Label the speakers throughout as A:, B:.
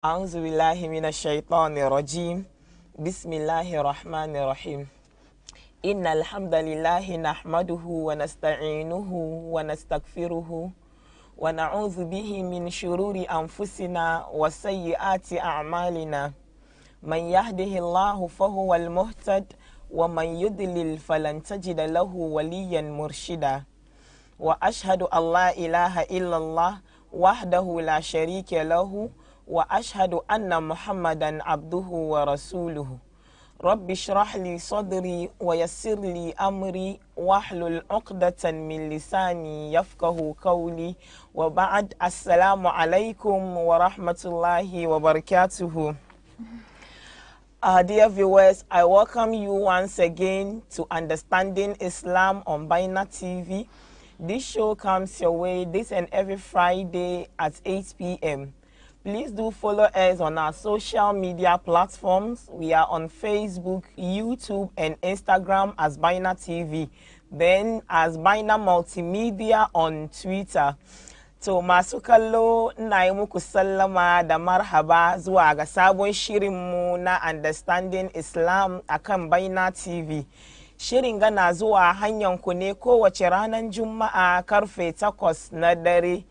A: أعوذ بالله من الشيطان الرجيم بسم الله الرحمن الرحيم إن الحمد لله نحمده ونستعينه ونستغفره ونعوذ به من شرور أنفسنا وسيئات أعمالنا من يهده الله فهو المهتد ومن يضلل فلن تجد له وليا مرشدا وأشهد أن لا إله إلا الله وحده لا شريك له وأشهد أن محمدا عبده ورسوله رب اشرح لي صدري ويسر لي أمري واحلل عقدة من لساني يفقه قولي وبعد السلام عليكم ورحمة الله وبركاته. Dear viewers, I welcome you once again to Understanding Islam on Baina TV. This show comes your way this and every Friday at 8 p.m. Please do follow us on our social media platforms. We are on Facebook, YouTube, and Instagram as Baina TV. Then as Baina Multimedia on Twitter. To masu kallo ina yi muku sallama da marhaba zuwa ga sabon shirinmu na Understanding Islam akan Baina TV. Shirin gana zuwa hanyanku ne kowace ranar Juma'a karfe 8 na dare.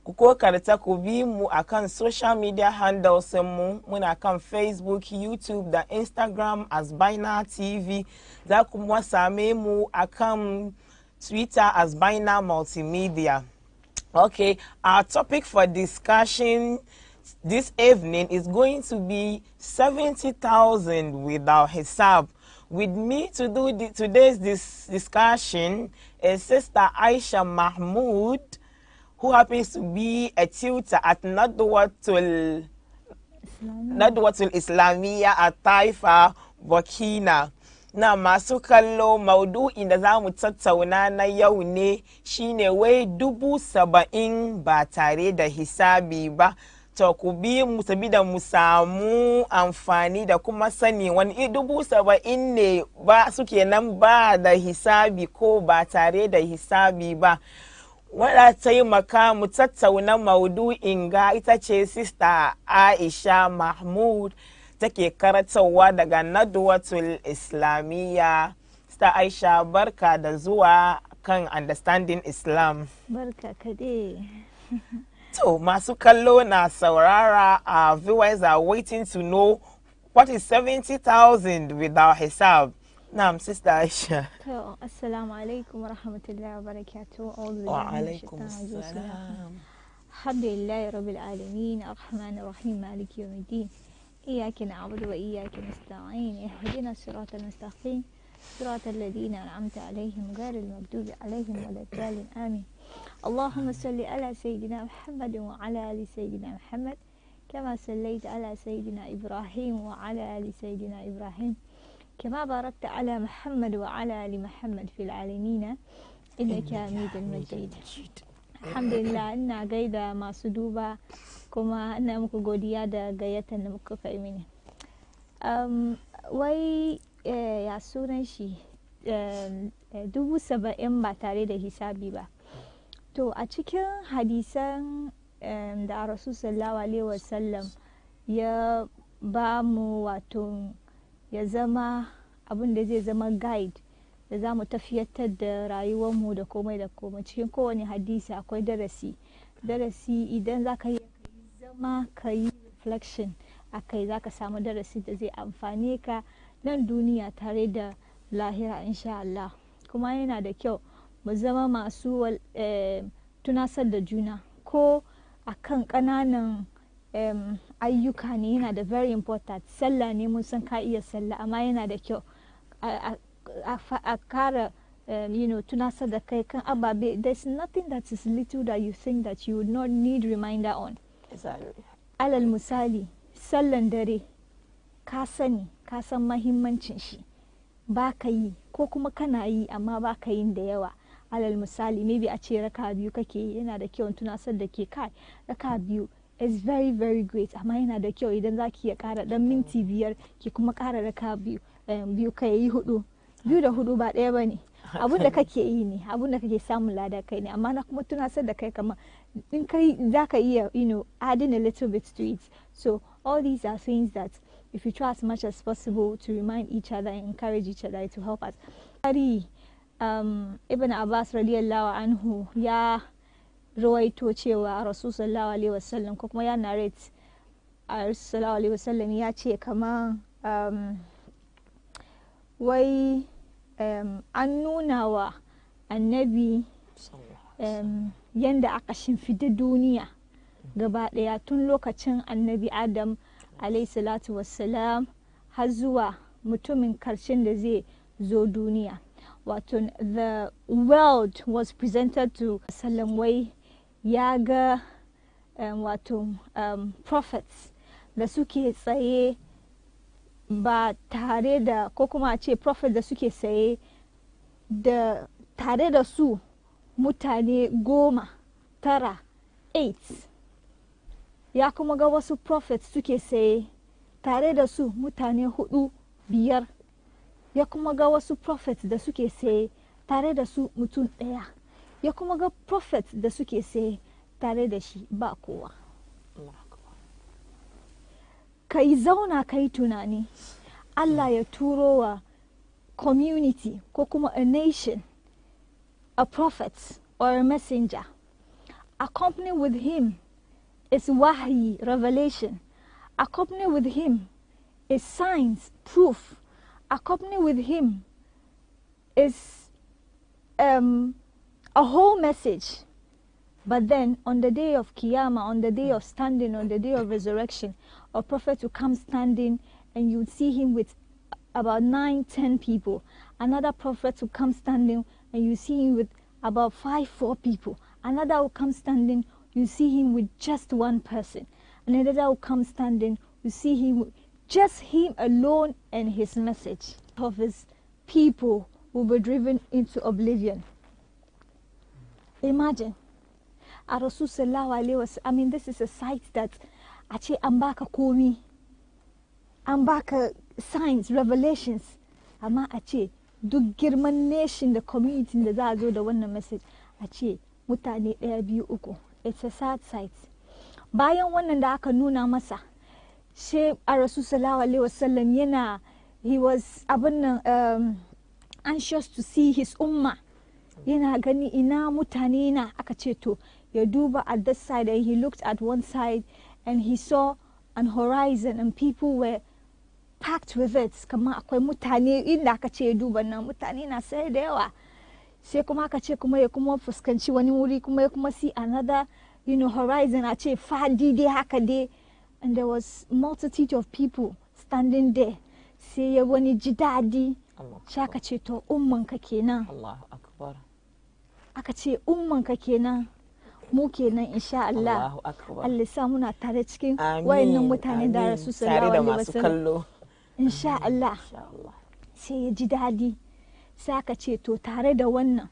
A: Ku kokarta ku bi mu akan social media handles mu muna kan Facebook, YouTube da Instagram as Baina TV. Za ku kuma same mu akan Twitter as Baina Multimedia. Okay, our topic for discussion this evening is going to be 70,000 without hisab. With me to do today's discussion is Sister Ayisha Mahmud, who happens to be a tutor at Nadwatul Islamiyya at Taifa, Burkina. Na masu kallo maudu'in da za mu tattauna na yau ne shine wai 70,000 ba tare da hisabi ba. To ku bi mu sabida mu samu amfani da kuma sani wani 70,000 ne ba suke nan ba da hisabi ko ba tare da hisabi ba. Wadda taimaka mu tattauna maudu'in ga ita ce Sister Ayisha Mahmud take karatawa daga Nadwatul Islamiyya. Sister Ayisha, barka da zuwa kan Understanding Islam.
B: Barka kade.
A: So, masu kallo na saurara, our viewers are waiting to know what is 70,000 without hisab. Naam, Sister Ayisha.
B: To, assalamu alaikum wa rahmatullahi wa barakatuh.
A: Wa alaikum assalam.
B: Alhamdulillahi rabbil alamin, ar-rahman ar-rahim, maliki yawmiddin. إياك نعبد وإياك نستعين اهدنا الصراط المستقيم صراط الذين أنعمت عليهم غير المغضوب عليهم ولا الضالين آمين. اللهم صل على سيدنا محمد وعلى آل سيدنا محمد كما صليت على سيدنا إبراهيم وعلى آل سيدنا إبراهيم كما باركت على محمد وعلى آل محمد في العالمين إنك حميد مجيد. Alhamdulillah, ina gaida masu duba kuma ina muku godiya da gayyatar da muka fa'i mini. Wai ya sunan shi 70,000 ba tare da hisabi ba. To a cikin hadisan da Rasul sallallahu alaihi wasallam ya ba mu wato ya zama abin da zai zama guide da za mu tafiyatar da rayuwarmu da komai da komai. Cikin kowane hadisi akwai darasi idan za ka yi zama ka yi reflection a kai za ka samu darasi da zai amfane ka nan duniya tare da lahira insha Allah. Kuma yana da kyau mu zama masu tunasar da juna ko akan ƙananan ayyuka ne. Yana da very important. Sallah ne mun san ka iya sallah amma yana da kyau a kara tunasar da kai kan ababe. There's nothing that is little that you think that you would not need reminder on. Alal misali sallan dare ka san mahimmancin shi ba ka yi ko kuma kana yi amma ba ka yin da yawa. Alal misali maybe a ce raka biyu kake yi, yana da kyau tunasar da ke kai raka biyu is very very great amma yana da kyau idan za ki iya kara dan minti 5 ki kuma kara raka biyu ka yi 4 biyu da 4 ba ɗaya ba ne. abun da kake yi ne, abun da kake samun lada kai ne, amma na kuma tunasar da kai kamar in kai za ka iya adding a little bit to it. So All these are things that if we try as much as possible to remind each other and encourage each other, to help us. Ibn Abbas radiyallahu anhu ya rawaito cewa Rasul sallallahu alaihi wasallam ko kuma ya narrate Rasul sallallahu alaihi wasallam ya ce kamar wai an nuna wa annabi yanda aka shimfida duniya gaba daya tun lokacin annabi Adam alayhi salatu wassalam har zuwa mutumin karshen da zai zo duniya. Wato the world was presented to sallam wai ya ga wato prophets da suke tsaye ba tare da ko kuma a ce prophets da suke tsaye da tare da su mutane 10 9 8. Ya kuma ga wasu prophets suke tsaye tare da su mutane 4 5. Ya kuma ga wasu prophets da suke tsaye tare da su mutum 1. Ya kuma ga prophets da suke tsaye tare da shi ba kowa. Kai zauna kai tunani Allah ya turo wa community ko kuma a nation a prophet or a messenger. Accompanied with him is wahi, revelation. Accompanied with him is signs, proof. Accompanied with him is a whole message. But then on the day of Qiyamah, on the day of standing, on the day of resurrection, a prophet will come standing and you see him with about 9, 10 people. Another prophet will come standing and you see him with about 5, 4 people. Another will come standing, you see him with just 1 person. Another will come standing, you see him with just him alone and his message. Of his people will be driven into oblivion. Imagine. Rasul sallallahu alaihi wasallam, I mean, this is a sight that a ce an baka komi, an baka signs, revelations, amma a ce duk girman nation da community da za a zo da wannan message a ce mutane 1, 2, 3. It's a sad sight. Bayan wannan da aka nuna masa, she a Rasul sallallahu alaihi wasallam yana, he was anxious to see his ummah. Yana gani ina mutane na, aka ce to ya duba at this side, and he looked at one side and he saw an horizon and people were packed with it. Kama akwai mutane inda aka ce ya duba nan mutane na sai da yawa. Sai kuma aka ce kuma ya kuma fuskanci wani wuri kuma ya kuma see another, horizon, a ce fadi dai haka dai, and there was multitude of people standing there. Sai ya wani ji dadi. Sai aka ce to ummanka kenan.
A: Allahu akbar.
B: Aka ce ummanka kenan, mu kenan insha Allah. Allah sa muna tare cikin wayannan mutane da Rasul sallallahu alaihi wasallam. Insha Allah. Sai ya ji dadi. Sai aka ce to tare da wannan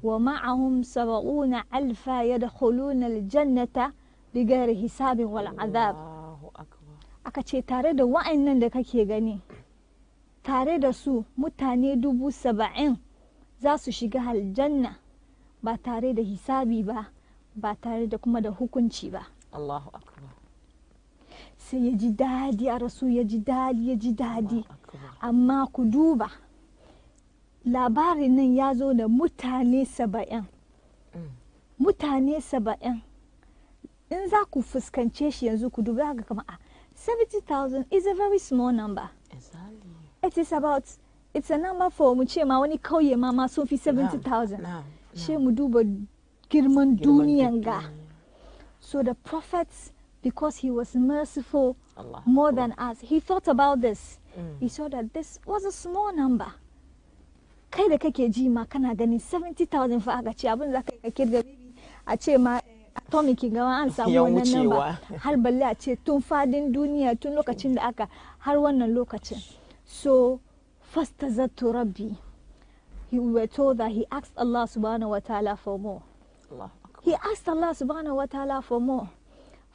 B: wa ma'ahum 70,000 yadkhuluna aljannata bighairi hisabin wal azab. Aka ce tare da wayannan da kake gani, tare da su mutane 70,000 za su shiga aljanna ba tare da hisabi ba, ba tare da kuma da hukunci ba.
A: Allahu akbar.
B: Sai ya ji dadi, a Rasul ya ji dadi, ya ji dadi. Amma ku duba labarin nan ya zo da mutane 70. Mutane 70 in za ku fuskance shi yanzu ku duba ga kama 70,000 is a very small number. Exactly. It's a number for mu ce ma wani kauye ma sun fi 70,000. She mu duba girman duniyan ga. So the prophets, because he was merciful more than us, he thought about this. He saw that this was a small number. Kai da kake ji ma kana ganin 70,000 fa aka ce abin za ka kirga a ce ma atomic ga an samu wannan number. Har balle a ce tun fadin duniya tun lokacin da aka har wannan lokacin. So fastazattu rabbi, we were told that he asked Allah subhanahu wa ta'ala for more. He asked Allah subhanahu wa ta'ala for more.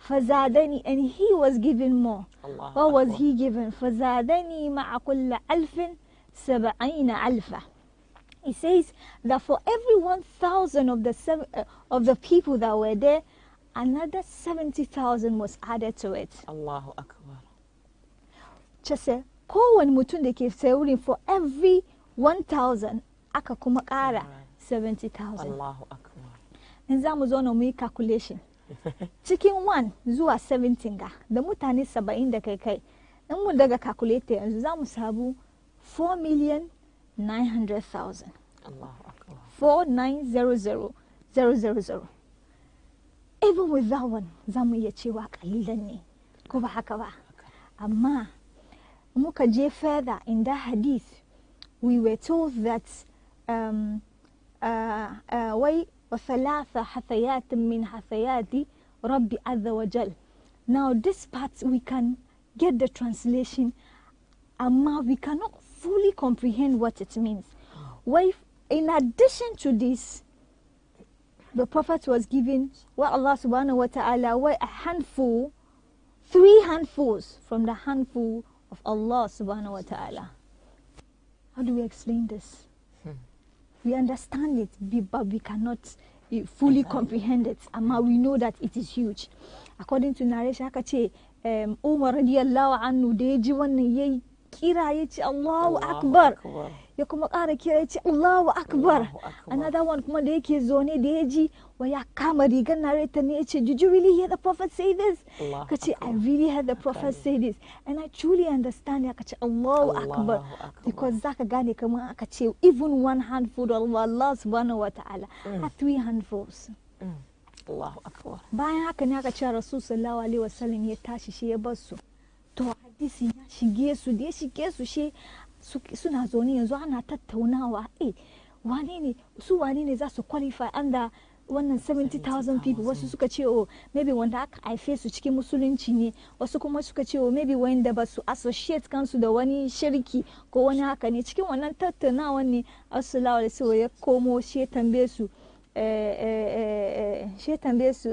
B: Fazadani, and he was given more. What was he given? Fazadani ma'a kulli 1,070,000. He says that for every 1,000 of the people that were there, another 70,000 was added to it.
A: Allahu Akbar.
B: Chase kowane mutum da ke sai wurin for every 1,000 aka kuma ƙara 70,000.
A: Allahu Akbar.
B: In za mu zo na mu yi calculation. Cikin 1 zuwa 17 ga da mutane 70 da kai in mu daga calculator yanzu za mu sabu 4,900,000.
A: Allahu Akbar.
B: 4,900,000. Even with that one za mu iya cewa kalilan ne ko ba haka ba. Amma muka je further in that hadith, we were told that wai وثلاث حثيات من حثيات ربي عز وجل. Now this part we can get the translation, amma we cannot fully comprehend what it means. Why, in addition to this, the Prophet was given what Allah subhanahu wa ta'ala, a handful, 3 handfuls from the handful of Allah subhanahu wa ta'ala. How do we explain this? We understand it, but we cannot fully comprehend it. Amma we know that it is huge. According to narration, aka ce Umar radiyallahu anhu da ya ji wannan yayi kira ya ce Allahu Akbar. Ya kuma ƙara kira ya ce Allahu Akbar. Another one kuma da yake zone da ya ji wa ya kama rigar narrator ne ya ce, did you really hear the Prophet say this? Ka ce, I really heard the Prophet say this. And I truly understand ya ka ce Allahu Akbar. Because zaka gane kamar aka ce even 1 handful of Allah subhanahu wa ta'ala har 3 handfuls.
A: Allahu Akbar.
B: Bayan haka ne aka ce Rasul sallallahu alaihi wasallam ya tashi shi ya bar su. To hadisi ya shige su da ya shige su shi suna zaune yanzu ana tattaunawa wane ne za su qualify under wannan 70,000 people. Wasu suka ce maybe wanda aka haife su cikin musulunci ne, wasu kuma suka ce maybe wanda ba su associate kansu da wani shirki ko wani haka ne. Cikin wannan tattaunawa ne sallallahu alaihi wasallam ya komo shi tambaye su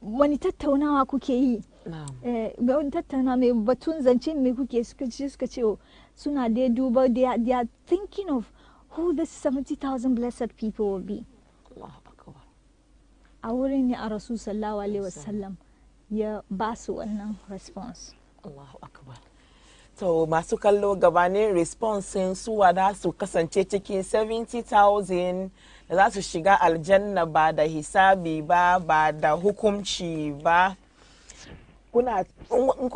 B: wani tattaunawa kuke yi? Wani tattaunawa mai batun zance mai kuke suka ce suna dai duba, they are thinking of who the 70,000 blessed people will be. A wurin ne a Rasul sallallahu alaihi wasallam ya ba su wannan response.
A: Allahu Akbar. To masu kallo gabanin response su wada su kasance cikin 70,000 da za su shiga aljanna ba da hisabi ba da hukumci ba. Kun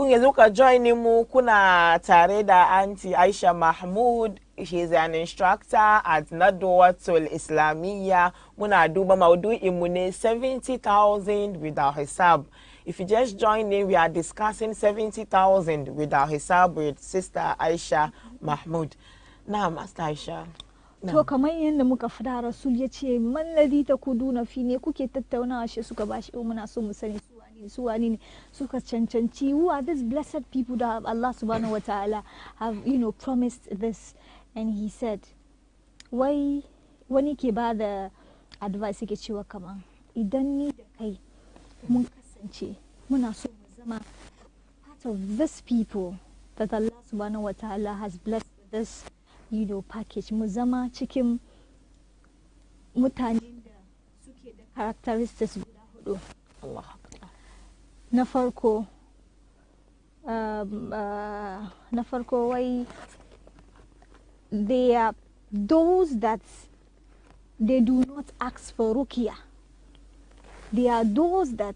A: yanzu ka join mu kuna tare da Auntie Ayisha Mahmud. She's an instructor at Nadwatul Islamiyya. Muna duba maudu'in mu ne 70,000 without hisab. If you just join in, we are discussing 70,000 without hisab with Sister Ayisha Mahmud. Now, Master Ayisha.
B: To kamar yadda muka fada Rasul ya ce man ladhi takuduna fi ne kuke tattaunawa shi suka bashi muna so mu sani su wani ne suka cancanci, who are these blessed people that Allah subhanahu wa ta'ala have promised this. And he said wai wani ke ba da advice yake cewa kaman idan ni da kai mun kasance muna so mu zama part of this people that Allah subhanahu wa ta'ala has blessed with this package, mu zama cikin mutanen da suke da characteristics guda 4. Na farko wai they are those that they do not ask for ruqya. They are those that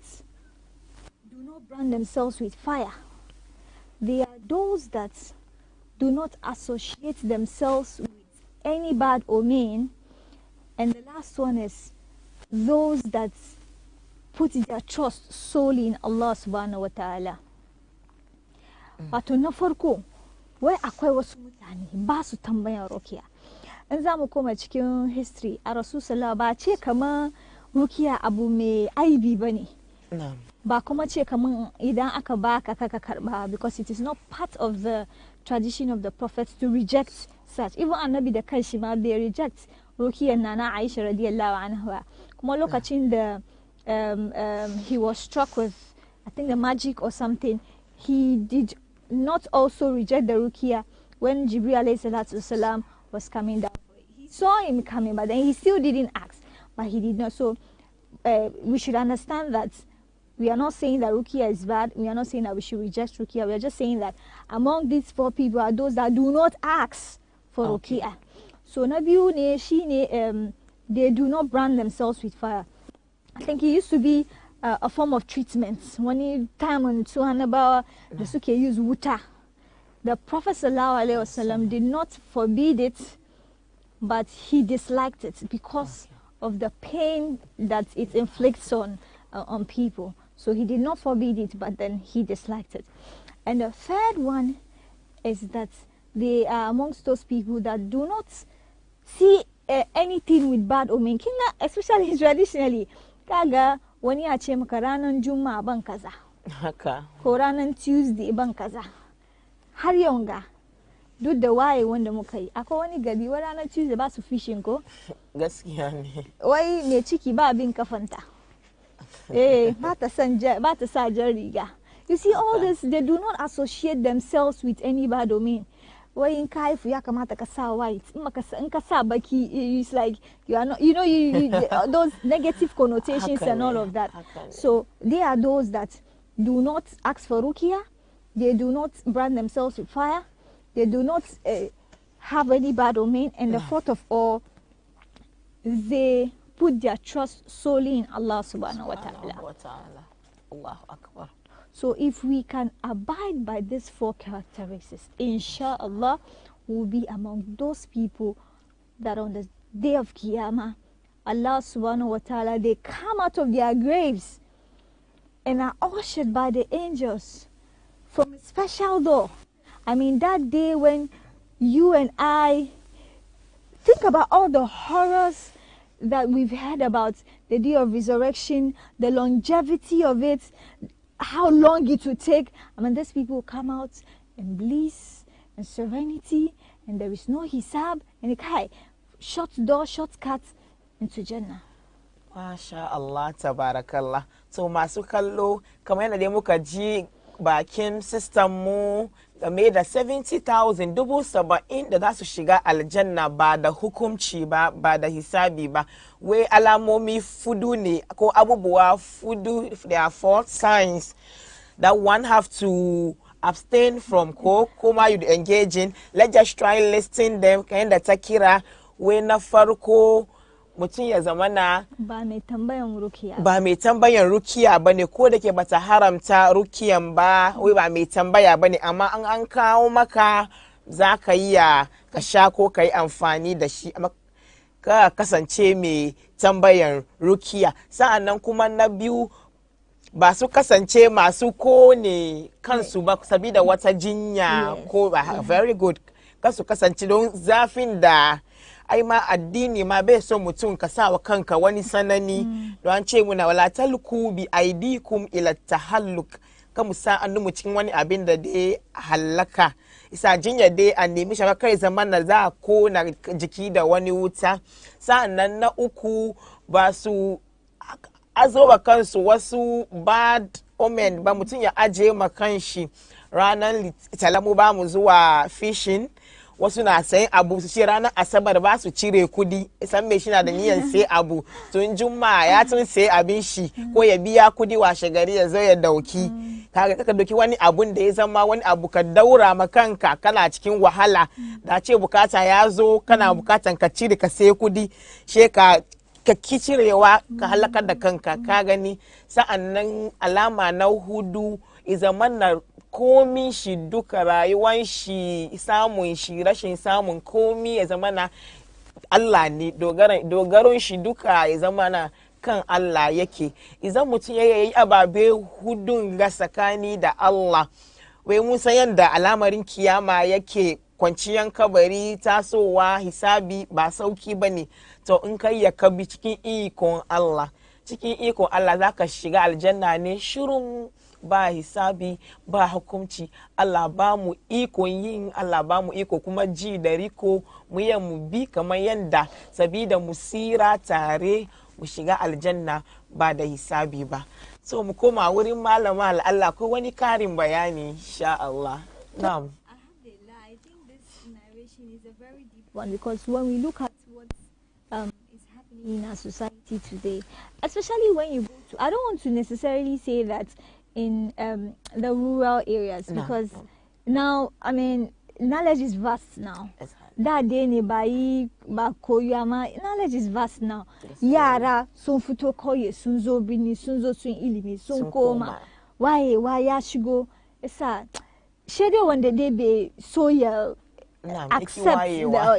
B: do not brand themselves with fire. They are those that do not associate themselves with any bad omen. And the last one is those that put their trust solely in Allah subhanahu wa ta'ala. Wato na farko wai akwai wasu mutane ba su tambayan rukiya. In za mu koma cikin history a Rasul sallallahu ba ce kamar rukiya abu mai aibi bane. Ba kuma ce kamar idan aka baka kaka karba, because it is not part of the tradition of the prophets to reject such. Even annabi da kanshi ma they reject rukiyar nana Ayisha radiyallahu anha. Kuma lokacin da he was struck with, I think, the magic or something, he did not also reject the ruqya when Jibril alayhi salatu wasalam was coming down. He saw him coming, but then he still didn't ask, but he did not. So we should understand that we are not saying that rukia is bad. We are not saying that we should reject rukia. We are just saying that among these 4 people are those that do not ask for rukia. So Nabiu ne she ne they do not brand themselves with fire. I think it used to be a form of treatment. When time on to Hanaba, the suke use water. The Prophet ﷺ did not forbid it, but he disliked it because of the pain that it inflicts on people. So he did not forbid it, but then he disliked it. And the third one is that they are amongst those people that do not see anything with bad omen. Especially traditionally, kaga wani ya ce maka ranar Juma'a ban kaza.
A: Haka.
B: Ko ranar Tuesday ban kaza. Har yonga duk da waye wanda muka yi. Akwai wani gari wa ranar Tuesday ba su fishing ko?
A: Gaskiya ne.
B: Wai mai ciki ba bin kafanta. Ba ta sa jan riga. You see all this, they do not associate themselves with any bad omen. Wai in ka haifu ya kamata ka sa white. In ka sa baki, it's like you are not, you those negative connotations and all of that. So they are those that do not ask for rukia. They do not brand themselves with fire. They do not have any bad omen. And the fourth of all, they put their trust solely in Allah subhanahu wa ta'ala.
A: Allahu Akbar.
B: So if we can abide by these 4 characteristics, inshallah, we'll be among those people that on the day of Qiyamah, Allah subhanahu wa ta'ala, they come out of their graves and are ushered by the angels from a special door. I mean, that day when you and I think about all the horrors that we've heard about the day of resurrection, the longevity of it, how long it will take. I mean, these people come out in bliss and serenity, and there is no hisab, and it shut door, shortcut into Jannah.
A: Masha Allah, tabarakallah. So masu kallo, kamar yana dai muka ji bakin system mu game da 70,000 70,000 da za su shiga aljanna ba da hukumci ba da hisabi ba. Wai alamomi fudu ne ko abubuwa fudu, there are 4 signs that one have to abstain from ko kuma you engage in. Let's just try listing them. Kayan da ta kira wai na farko mutum ya zamana
B: ba mai tambayan
A: rukiya ba ne, ko da ke bata haramta rukiyan ba, wai ba mai tambaya ba ne, amma an kawo maka za ka yi ka sha ko ka yi amfani da shi, amma ka kasance mai tambayan rukiya. Sa'annan kuma na biyu ba su kasance masu kone kansu ba sabida wata jinya ko very good, ka su kasance don zafin da ai ma addini ma bai so mutum ka sa wa kanka wani sanani. Don an ce muna wala talku bi aidikum ila tahalluk, ka musa annu mu cikin wani abin da dai halaka. Isa jinya dai a nemi shi kai zaman na za a kona jiki da wani wuta. Sa'annan na uku ba su azoba kansu wasu bad omen ba, mutum ya aje ma kanshi ranar talamu ba mu zuwa fishing. Wasu na sayin abu su ce ranar asabar ba su cire kudi, isan mai shi na da niyan sai abu tun juma'a ya tun sai abin shi ko ya biya kudi washe gari ya zo ya dauki. Kaga ka doki wani abun da ya zama wani abu ka daura ma kanka, kana cikin wahala da ce bukata ya zo kana bukatan ka cire ka sai kudi, she ka ki cirewa ka halakar da kanka, ka gani. Sa'annan alama na hudu izaman na komi shi duka rayuwan shi, samun shi rashin samun komi ya zama na Allah ne, dogaron shi duka ya zama na kan Allah yake. Idan mutum ya yi ababe hudun ga tsakani da Allah, wai mun san yadda alamarin kiyama yake, kwanciyan kabari, tasowa, hisabi ba sauki bane. To in kai ya kabi cikin ikon Allah, za ka shiga aljanna ne shirin ba hisabi ba hukunci. Allah ba mu iko yin, Allah ba mu iko kuma ji da riko mu yi mu bi kamar yanda sabida mu sira tare mu shiga aljanna ba da hisabi ba. So mu koma wurin malama Allah ko wani karin bayani insha Allah. Na'am.
B: Alhamdulillah, I think this narration is a very deep one, because when we look at what is happening in our society society today, especially when you go to, I don't want to necessarily say that in the rural areas, because now, I mean, knowledge is vast now. That day ne bayi ba koyama, knowledge is vast now. Yara sun fito koye sun zo bini sun zo sun ilimi sun koma. Waye ya shigo isa shede wanda dai be so ya accept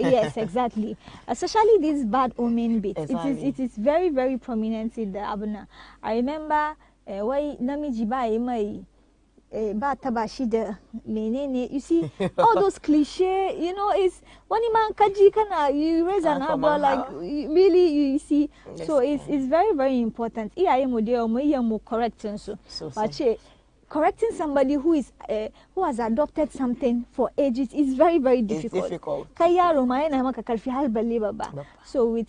B: yes, exactly. Especially this bad omen bit. It is very, very prominent in the Abuna. I remember why namiji ba mai ba tabashi da menene, you see all those cliche, you know, is one man kaji kana, you raise an eyebrow like really, you see. So it's very, very important. Iyaye mu de mu iya mu correcting so but correcting somebody who is who has adopted something for ages is very, very difficult. It's difficult. Kaya ma yana maka karfi har balle baba. So with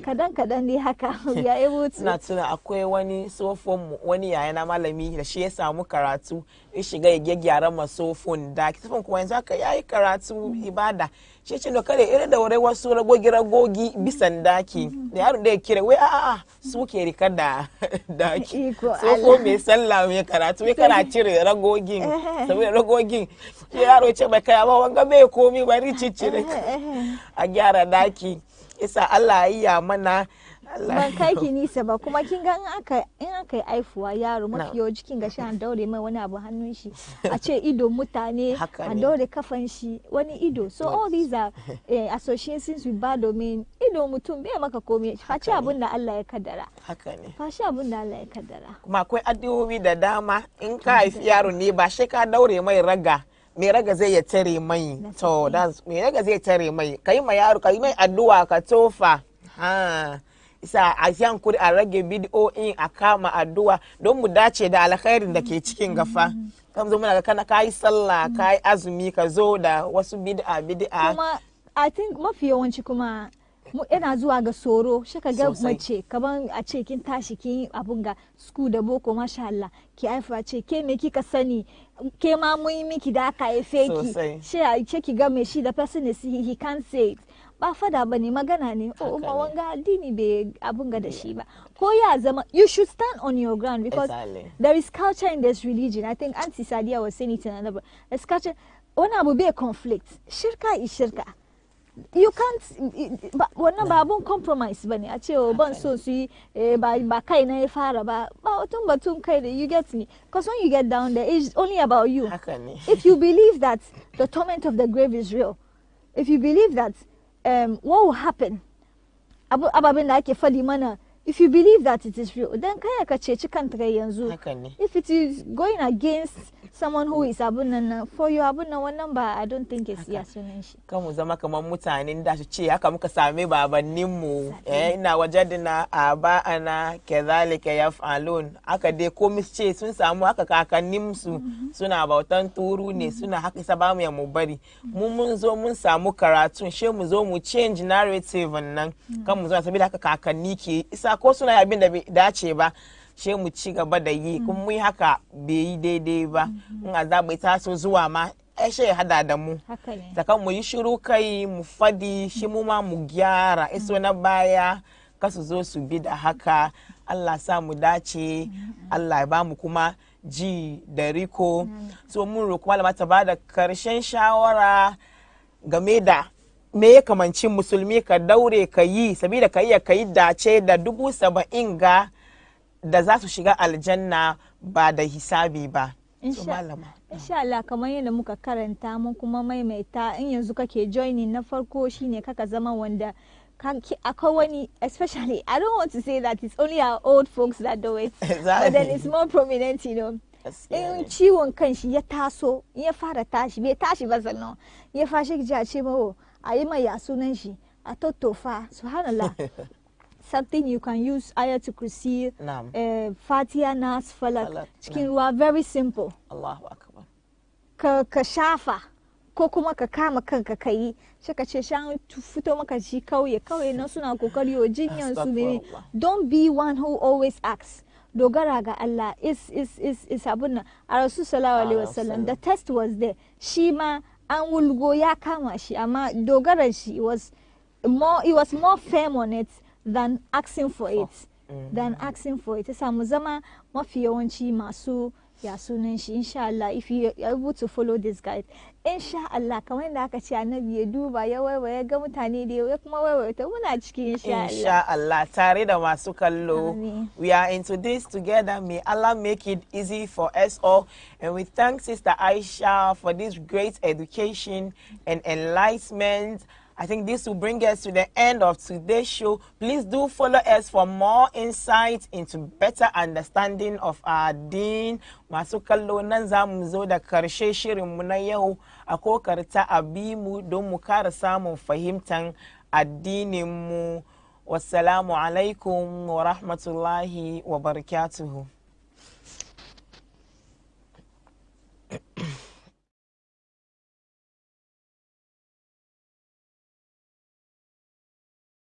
B: kadan ne haka we are able to.
A: Na tuna akwai wani sofon wani yaya na malami da shi ya samu karatu ya shiga ya gyara masofon da kitafin kuma yanzu haka yayi karatu ibada. Shi ce kare irin da wuri wasu ragogi bisan daki da yaron da ya kira wai a'a su ke rika da daki sofo mai sallah mai karatu kana cire ragogin saboda ragogin yaro ce bai kai ba wanga bai komi bari ciccire a gyara daki isa Allah ya mana
B: ban kai ki nisa ba kuma kin ga in aka yi aifuwa yaro mafi yau jikin ga an daure mai wani abu hannun shi a ce ido mutane a daure kafan shi wani ido, so all these are associations with bad domain. Ido mutum bai maka komai face abin da Allah ya kaddara,
A: haka ne
B: face abin da Allah ya kaddara.
A: kuma akwai addu'o'i da dama in ka haifi yaro ne ba shi ka daure mai raga me raga zai ya tare mai to me raga zai tare mai kai ma yaro kai mai addu'a ka tofa isa a yankuri a rage bidiyoyin a kama addu'a don mu dace da alkhairin da ke cikin gafa. Kan zo muna ga kana kai sallah kai azumi ka zo da wasu bid'a
B: kuma I think mafi yawanci kuma yana zuwa ga soro shi ka ga mace kaman a ce kin tashi kin abun ga school da boko masha Allah ki haifa ce ke me kika sani ke ma mun yi miki da aka haife ki shi a ce ki ga me shi da person is he can't say it ba fada bane magana ne ma wanga addini bai abun ga da shi ba ko ya zama you should stand on your ground because there is culture in this religion. I think Auntie Sadia was saying it in another, there's culture wani abu bai conflict, shirka is shirka, you can't wannan ba abun compromise bane a ce ban so su yi ba kai na ya fara ba batun kai da, you get me, because when you get down there it's only about you. If you believe that the torment of the grave is real, if you believe that what will happen ababin da ake fadi mana, if you believe that it is real, then kaya ka ceci kanta kai yanzu. If it is going against someone who is abun nan for you abun nan wannan ba, I don't think it's sunan shi.
A: Kan mu zama kamar mutanen da su ce haka muka same babannin mu ina wajadina aba ana kadhalika yaf'alun, aka dai komai ce sun samu haka kakannin su suna bautan turu ne suna haka sa ba mu ya mu bari mun zo mun samu karatu she mu zo mu change narrative nan kan mu zo saboda haka kakanni ke isa ko suna abin da bai dace ba she mu ci gaba da yi kuma mu haka bai yi daidai ba in azabai taso zuwa ma she hada da mu saka mu yi shiru kai mu fadi shi mu ma mu gyara iso na baya kasu zo su bi da haka. Allah sa mu dace, Allah ya ba mu kuma ji da riko. So mun roƙi malama ta ba da karshen shawara game da me ya kamanci musulmi ka daure ka yi saboda ka iya kai dace da 70,000 ga da za su shiga aljanna ba da hisabi ba.
B: Insha Allah kamar yadda muka karanta mun kuma maimaita, in yanzu kake joining na farko shine kaka zama wanda akwai wani, especially I don't want to say that it's only our old folks that do it, but then it's more prominent, you know. In ciwon kanshi ya taso ya fara tashi bai tashi ba sannan ya fashe ji a ce mawo a yi mai ya sunan shi a tattofa subhanallah. Something you can use ayatul kursi, fatiha, nas, falak cikin ruwa, very simple.
A: Allahu akbar.
B: Ka shafa ko kuma ka kama kanka ka yi shi ka ce shan fito maka shi kauye na suna kokari wa jinyan su ne. Don't be one who always asks. Dogara ga Allah is abun nan. A Rasul sallallahu alaihi wasallam the test was there, shi ma an wulgo ya kama shi amma dogaran shi it was more firm on it than asking for it. Than asking for it. Samu zama mafi yawanci masu ya sunan shi, inshallah, if you are able to follow this guide, inshallah, kamar da aka ce annabi ya duba ya waiwaye ga mutane da ya kuma waiwaye ta muna cikin
A: inshallah tare da masu kallo. We are into this together. May Allah make it easy for us all, and we thank Sister Ayisha for this great education and enlightenment. I think this will bring us to the end of today's show. Please do follow us for more insight into better understanding of our deen. Masu kallo nan za mu zo da karshe shirinmu na yau a kokarta a bi mu don mu kara samun fahimtan addininmu. Wassalamu alaikum wa rahmatullahi wa barakatuhu.